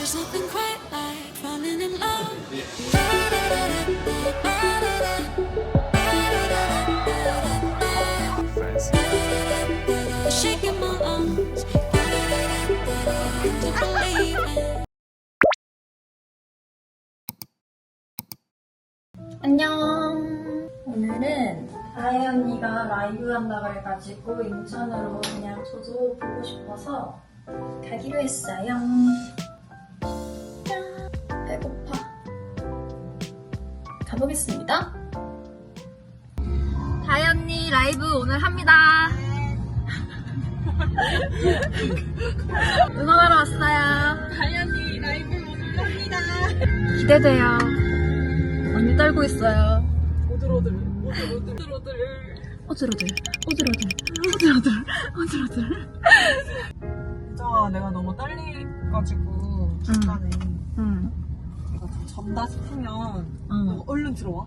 There's nothing quite like falling in love. Shaking my lungs to believe it. 안녕. 오늘은 다혜 언니가 라이브 한다고 해가지고 인천으로 그냥 저도 보고 싶어서 가기로 했어요. 배고파. 가보겠습니다. 다혜 언니 라이브 오늘 합니다. 응원하러 왔어요. 다혜 언니 라이브 오늘 합니다. 기대돼요. 언니 떨고 있어요. 오들오들. 오들오들. 진짜 내가 너무 떨리가지고 중간에 내가 좀 전다 싶으면 너가 얼른 들어와.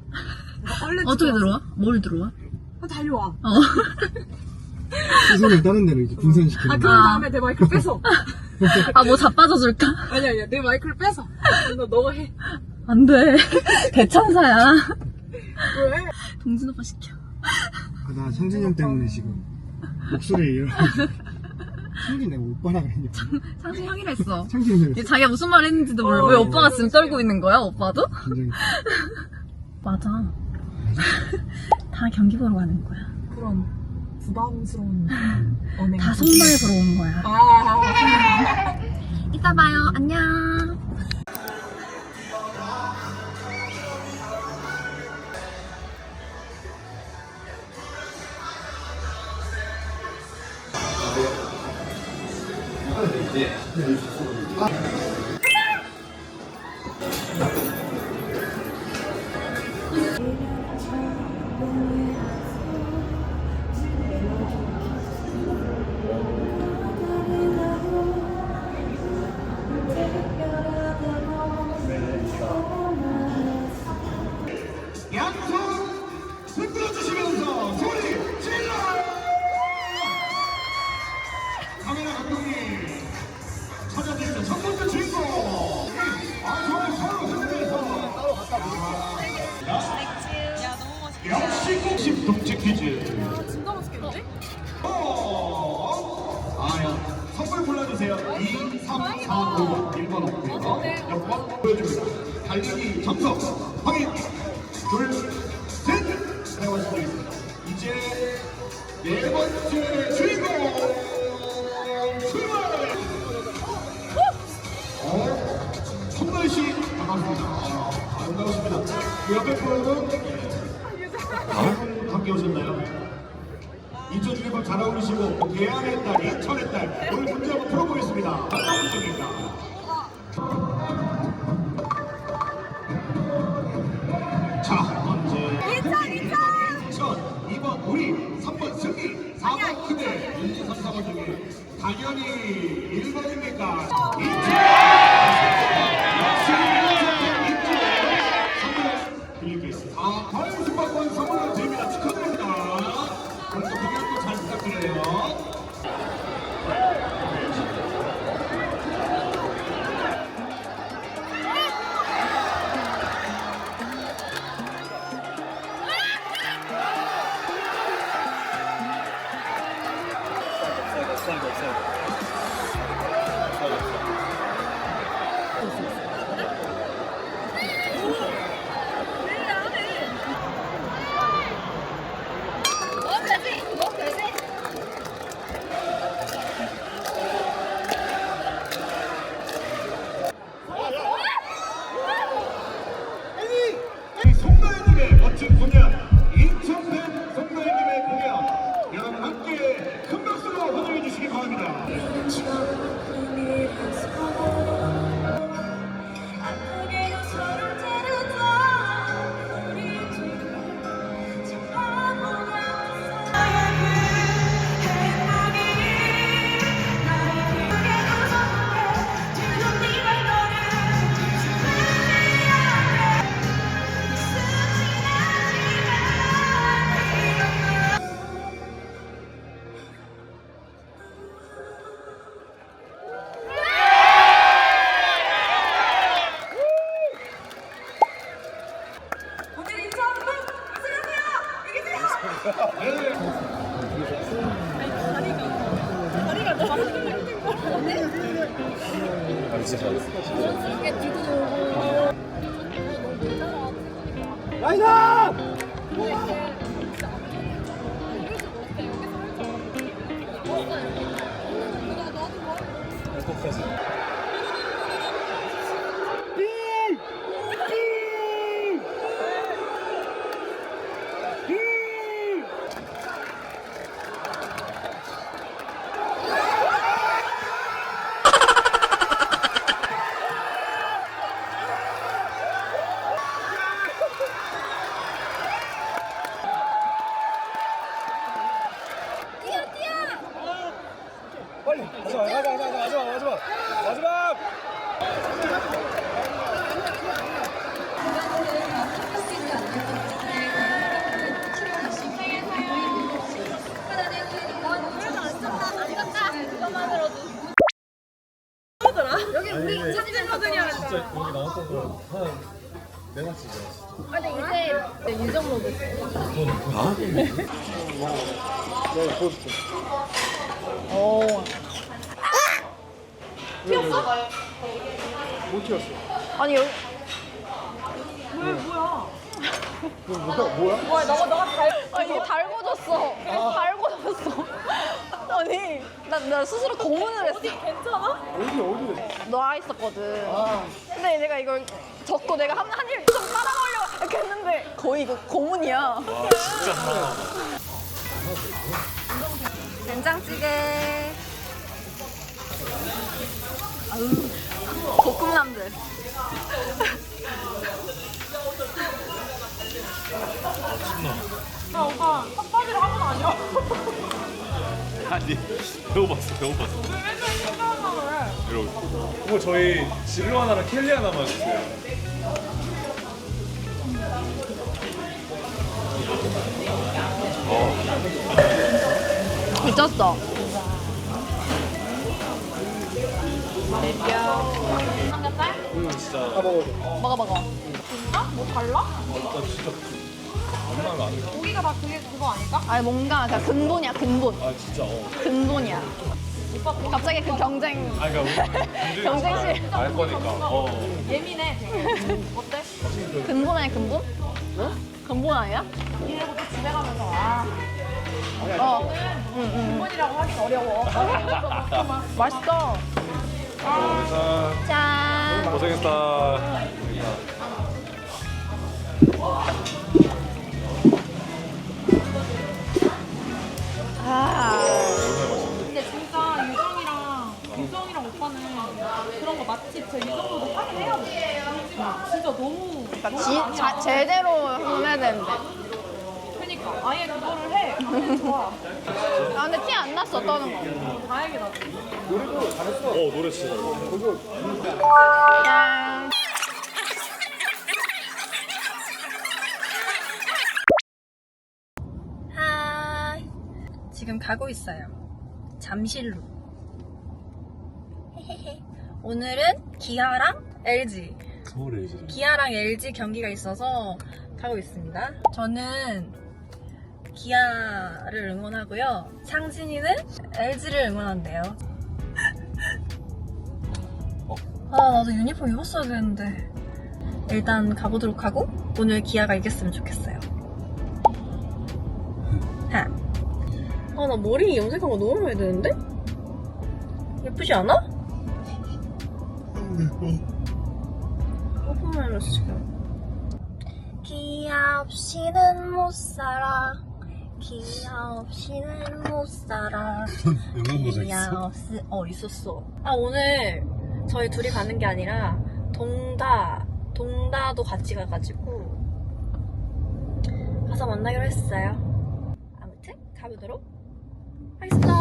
너가 얼른 어떻게 들어와서 들어와? 뭘 들어와? 달려와. 시선을 다른 데로 이제 분산시키는 아 그런 다음에 내 마이크를 뺏어. 아, 뭐 자빠져줄까? 아니야 내 마이크를 뺏어. 너가 해. 안 돼. 대천사야. 왜? 동진 오빠 시켜. 아, 나 창진이 형 때문에 지금 목소리 이러고 창진 내가 오빠라 그랬냐. 상진 형이라 했어. 창진이 형이랬어. 자기가 무슨 말 했는지도 모르고 왜 오빠가 지금 떨고 있는 거야? 오빠도? 굉장히 맞아. 다 경기 보러 가는 거야. 그런 부담스러운 언행. 다 선발 보러 온 거야. 아. 이따 봐요. 안녕. 양손 흔들어 주시면서 소리 질러! 카메라 감독님 찾아주시는 첫 번째 주인공 좋아요 서로 흔들면서 따로 갖다 보겠습니다. 역시 공식 동체 퀴즈. 진짜 맛있겠는데? 선물 골라주세요. 2, 3, 4, 5번 1번 없고요. 6번 보여줍니다. 달리기 점석 확인. 둘, 셋! 사용하시겠습니다. 이제 네 번째 주인공 출발! 성날씨 반갑습니다. 반가우십니다. 그 옆에 분은 함께 오셨나요? 인천 중에 잘 어울리시고 대안의 딸, 인천의 딸 오늘 문제 한번 풀어보겠습니다. 어떤 문제입니까? 자, 먼저 1번, 2번 우리, 3번 승리, 4번 그대 1, 2, 3, 4번 중에 당연히 1번입니까? 선물 드리겠습니다. 과연 숙박권 선물을 드립니다. 축하드립니다. 오늘도 공연도 잘 부탁드려요. 진짜 잘했어. 이게 뒤도 돌고. 나이스! 빨리 마지막. 여기 우리 사진 찍거든요. 진짜 여기 나왔던 거한 내가 진짜. 근데 이제 유정로드. 아? 네, 보여줄게. 오. 튀었어? 못 튀었어. 아니 여기. 뭐야? 뭐야, 너가 아 이게 달궈졌어. 달궈졌어. 아니 나 스스로 고문을 했어. 괜찮아? 어디? 놔 있었거든. 아. 근데 내가 이걸 적고 내가 한일 좀 따라가려고 이렇게 했는데 거의 이거 고문이야. 와, 진짜. 된장찌개. 아유, 볶음남들. 아, 오빠, 턱받이를 한 건 아니야? 아니, 배고팠어. 맨날 생각하나 그래. 이러고. 뭐 저희 진로 하나랑 켈리 하나만 주세요. 미쳤어. 삼겹살? 진짜. 먹어. 진짜? 뭐 달라? 나 진짜 장난 안 해. 고기가 다 그거 아닐까? 아니 뭔가 그러니까 근본이야 근본. 아 진짜. 근본이야. 갑자기 그 경쟁. 아 그러니까 우리 경쟁실. 알 거니까. 예민해, 되게. 어때? 근본 아니야 근본? 근본 아니야? 이래고 또 집에 가면서, 아, 응. 이라고 하긴 어려워. 맛있어. 짠. 고생했다. 아. 근데 진짜 유정이랑 오빠는 그런 거 맛집 저 이 정도도 하긴 해야 돼. 진짜 너무 그러니까 제대로 해야 되는데. 그러니까 아예 그거를 해. 그게 좋아. 아 근데 티 안 났어 떠는 거. 다행이다. 노래 진짜. 짠. 하이. 지금 가고 있어요. 잠실로. 오늘은 기아랑 LG. 서울에 이제. 기아랑 LG 경기가 있어서 가고 있습니다. 저는 기아를 응원하고요. 상진이는 LG를 응원한대요. 아 나도 유니폼 입었어야 되는데. 일단 가보도록 하고 오늘 기아가 이겼으면 좋겠어요. 하. 아 나 머리 염색한 거 너무 많이 되는데? 예쁘지 않아? 오픈마이너스 지금. 기아 없이는 못 살아. 기아 없이는 못 살아. 기아 없이 있었어. 아 오늘 저희 둘이 가는 게 아니라 동다도 같이 가가지고 가서 만나기로 했어요. 아무튼 가보도록 하겠습니다.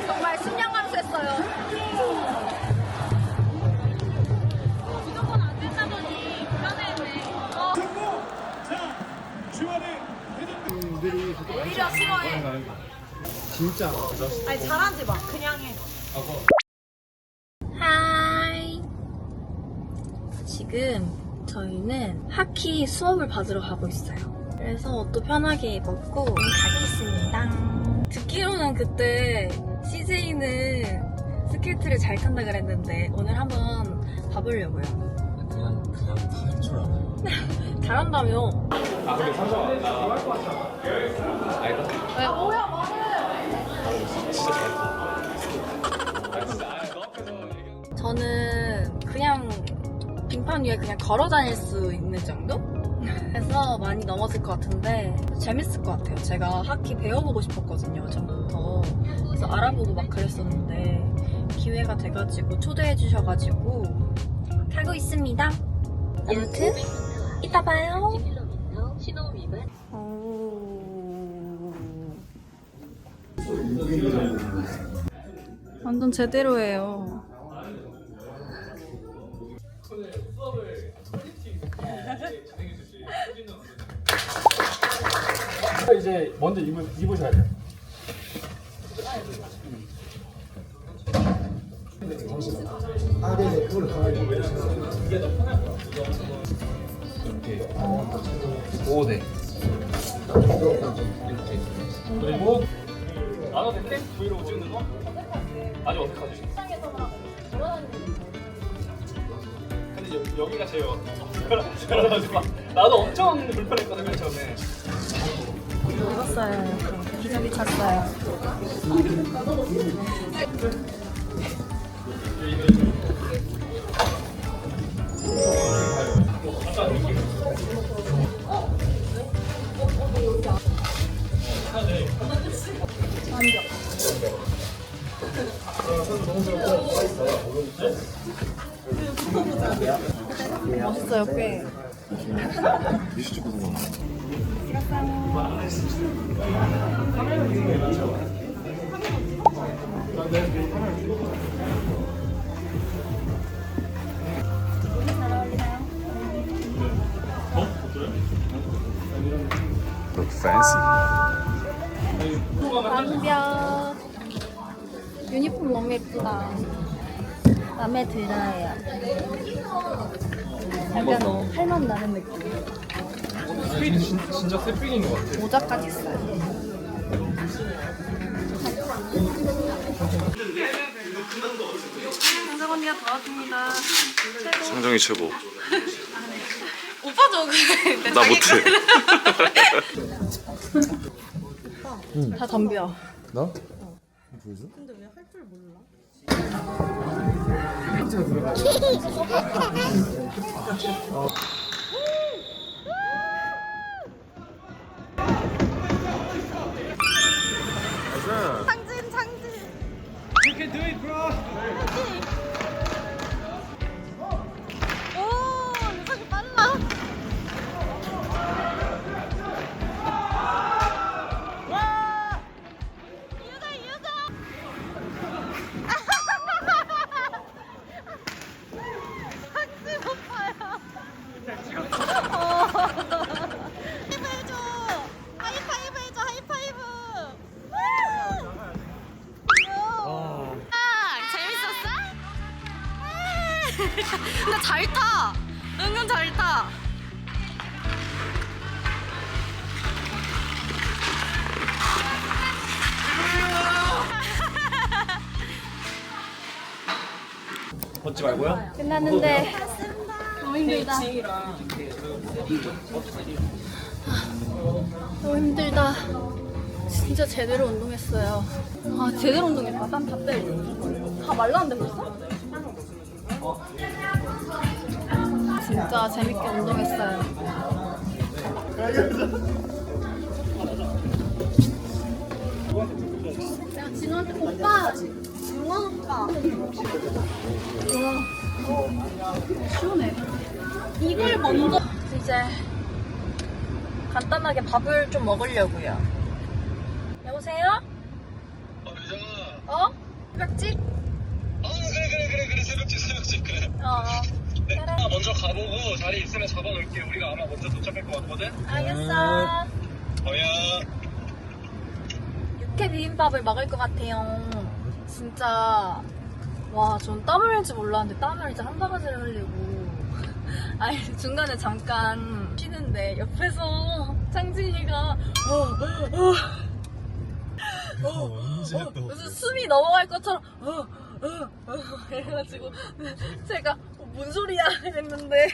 정말 순양 감수했어요. 오히려 싫어해. 진짜. 아니 잘하지 마. 그냥 해. 하이. 지금 저희는 하키 수업을 받으러 가고 있어요. 그래서 옷도 편하게 입었고 가겠습니다. 듣기로는 그때 CJ는 스케이트를 잘 탄다 그랬는데 오늘 한번 가보려고요. 그냥 다할 줄 알아요. 잘한다며. 아 근데 상상아 나 좋아할 것 같아. 아니다. 왜? 진짜 잘했어. 아 진짜 너 앞에서 얘기. 저는 그냥 빙판 위에 그냥 걸어 다닐 수 있는 정도? 그래서 많이 넘어질 것 같은데 재밌을 것 같아요. 제가 하키 배워보고 싶었거든요, 전부터. 그래서 알아보고 막 그랬었는데 기회가 돼가지고 초대해 주셔가지고 타고 있습니다. 아무튼 이따 봐요. 완전 제대로예요. 이제 먼저 입으셔야 돼요. 오, 네. 그리고 나도 될게? 브이로그 찍는 거? 아니 어떡하지? 근데 여기가 제일 불편하지만 나도 엄청 불편했거든요 처음에. 입었어요. 기저귀 찼어요. 멋있어요, 꽤. Look fancy. 완벽. 유니폼 너무 예쁘다. 마음에 들어요. 약간 할맛 나는 느낌. 스피드 진짜 세핑인 것 같아. 모자까지 있어요. 상정 언니가 도와줍니다. 성정이 최고. 오빠도 그래. 나 못해. 다 덤벼. 나? You can do it, bro. 근데 잘 타. 은근 잘 타. 걷지 말고요. 끝났는데 너무 힘들다. 너무 힘들다. 진짜 제대로 운동했어요. 아 제대로 운동했다. 땀 다 빼고. 다 말랐는데 벌써? 진짜 재밌게 운동했어요. 내가 진우한테 오빠! 용환 오빠! 시원해. 이걸 먼저 이제 간단하게 밥을 좀 먹으려고요. 여보세요? 어? 새벽집? 그래 새벽집 그래. 그래. 먼저 가보고 자리 있으면 잡아놓을게. 우리가 아마 먼저 도착할 것 같거든. 알겠어. 뭐야? 육회 비빔밥을 먹을 것 같아요. 진짜 와, 전 땀을 흘릴 줄 몰랐는데 땀을 이제 한 바가지를 흘리고 아니 중간에 잠깐 쉬는데 옆에서 창진이가 무슨 숨이 넘어갈 것처럼 이래가지고 제가 뭔 소리야 이랬는데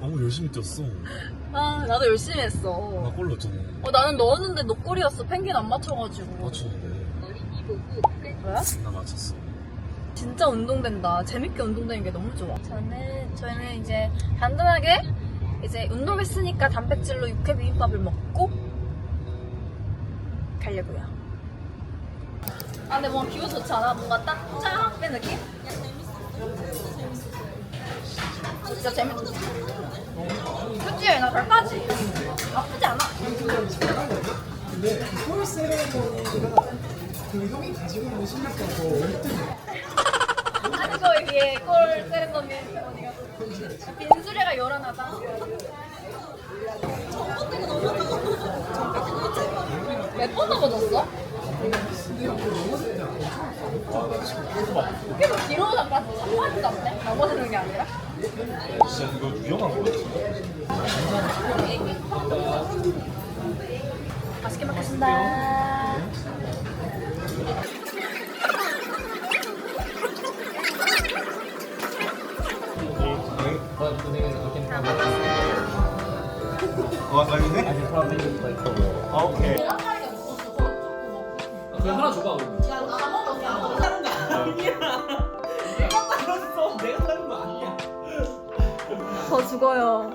너무 열심히 뛰었어. 아 나도 열심히 했어. 나 골 넣었잖아. 나는 넣었는데 노골이었어. 펭귄 안 맞춰가지고. 맞췄는데. 왜? 나 맞췄어. 진짜 운동된다. 재밌게 운동되는 게 너무 좋아. 저희는 이제 간단하게 이제 운동했으니까 단백질로 육회 비빔밥을 먹고 가려고요. 아 근데 뭔가 기분 좋지 않아? 뭔가 딱 뺀 느낌? 진짜 재밌어. 그치? 나 별까지. 나쁘지 않아. 아니 저 여기에 골 세레머니 어디가 빈수레가 요란하다. 몇 번 넘어졌어? 계속 뒤로 잠갔어. 한 번도 안 돼? 넘어지는 게 아니라? 진짜 이거 위험한 거 같아. 맛있게 먹겠습니다. 오케이. 그냥 하나 줘봐. 그럼. 내가 알았어. 내가 사는 거 아니야. 저 죽어요.